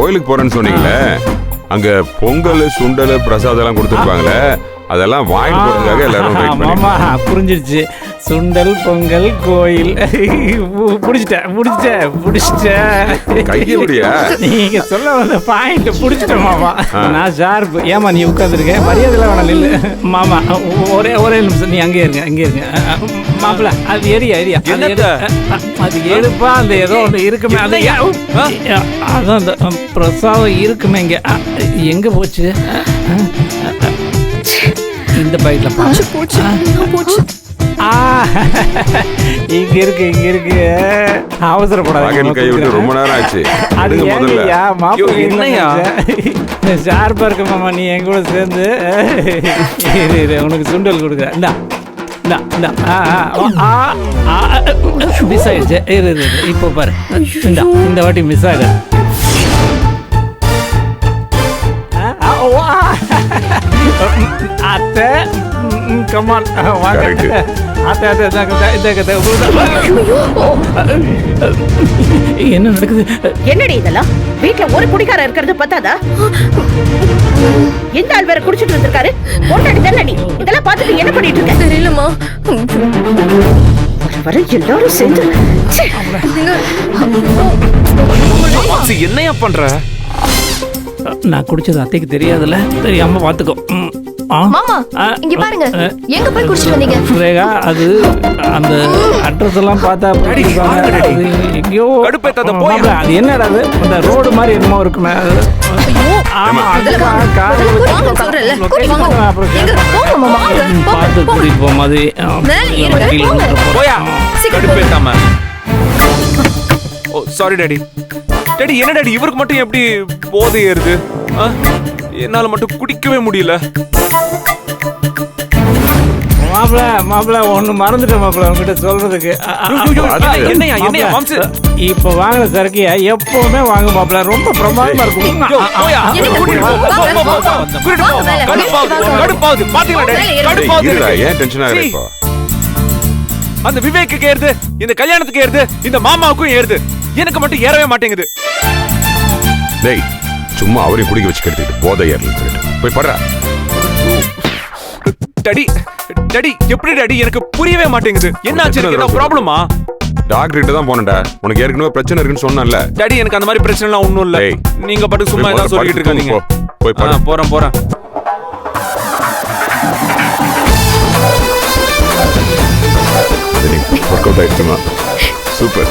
கோயிலுக்கு போறேன்னு சொன்னீங்களே, அங்க பொங்கல் சுண்டல் பிரசாதம் எல்லாம் கொடுத்துருப்பாங்களே, அதெல்லாம் வாங்கிட்டு போறதுக்காக எல்லாரும் வெயிட் பண்ணி. ஆமா புரிஞ்சிருச்சு. சுண்டல் பொங்கல் கோயில். புடிச்சிட்டேன். கையபடியா நீங்க சொல்ல வந்த பாயிண்ட் புடிச்சிட்டேன் மாமா. நான் ஷார்ப். ஏமா நீ உட்காந்துருக்கேன், மரியாதைலாம் வேணாம் இல்ல மாமா. ஒரே நிமிஷம், நீ அங்கே இருங்க. மாப்பிள்ள அது ஏரியா அது எடுப்பா. அந்த ஏதோ ஒன்று இருக்குமே, அது அதான் அந்த பிரசாதம் இருக்குமே. எங்க போச்சு? இந்த பைட்ல போச்சு. இங்க இருக்கு. அவசரப்படாத. கை விட்டு ரொம்ப நேரம் ஆச்சு. அது ஏங்கய்யா மாப்பிள்ளையா ஷார்ப்பா இருக்க மாமா. நீ என் கூட சேர்ந்து உனக்கு சுண்டல் கொடுக்குற. மிஸ் ஆயிடுச்சு. இப்போ பாரு, இந்த வாட்டி மிஸ் ஆயிடு. அத்தை கமான் வாங்க. என்ன நடக்குது? என்னடி இதெல்லாம்? வீட்டுல ஒரு குடிக்காரர் இருக்கிறது பத்தாதா? எந்த ஆள் வேற குடிச்சிட்டு வந்திருக்காரு? பொண்டாட்டி தானே நீ? இதெல்லாம் பார்த்துட்டு என்ன பண்ணிட்டு இருக்க? தெரியலமா. வர எல்லாரும் சேர்ந்து என்னையா பண்ற? நான் குடிச்சது அத்தைக்கு தெரியாதுல்ல, தெரியாம பாத்துக்கோ. மாமா இங்க பாருங்க, எங்க போய் குடிச்சிட்டு வந்தீங்க? ரேகா, அது அந்த அட்ரஸ் எல்லாம் பார்த்தா எங்கேயோ அது என்னடா அது அந்த ரோடு மாதிரி என்னமோ இருக்குமே. பார்த்து கூட்டிட்டு போகும் அது. Sorry daddy. டாடி என்ன டாடி, இவருக்கு மட்டும் எப்படி போதை ஏறுது? என்னால மட்டும் குடிக்கவே முடியல. மாப்பிள ஒண்ணு மறந்துட்டேன் மாப்பிள உங்ககிட்ட சொல்றதுக்கு. இப்ப வாங்குற சரக்கு எப்பவுமே வாங்க மாப்பிள, ரொம்ப பிரமாதமா இருக்கும். அந்த விவேக்கு ஏறுது, இந்த கல்யாணத்துக்கு ஏறுது, இந்த மாமாவுக்கும் ஏறுது, எனக்கு மட்டும் ஏறவே மாட்டேங்குது. டேய் சும்மா அவரையும் குடிக்க வச்சு கெடுத்துக்கிட்டு போதை ஏறலன்னு சொல்லிட்டு போய் படுறா. டாடி டாடி எப்படி டாடி, எனக்கு புரியவே மாட்டேங்குது. என்ன ஆச்சு? என்ன ப்ராப்ளமா? டாக்டர் கிட்ட தான் போனடா. உனக்கு ஏற்கனவே பிரச்சனை இருக்குன்னு சொன்னேன்ல. டாடி எனக்கு அந்த மாதிரி பிரச்சனை எல்லாம் ஒண்ணும் இல்ல. நீங்க பாட்டு சும்மா ஏதாவது சொல்லிட்டு இருக்காதீங்க. போய் போறேன். ஒர்க் அவுட் ஆயிடுச்சுமா? சூப்பர்.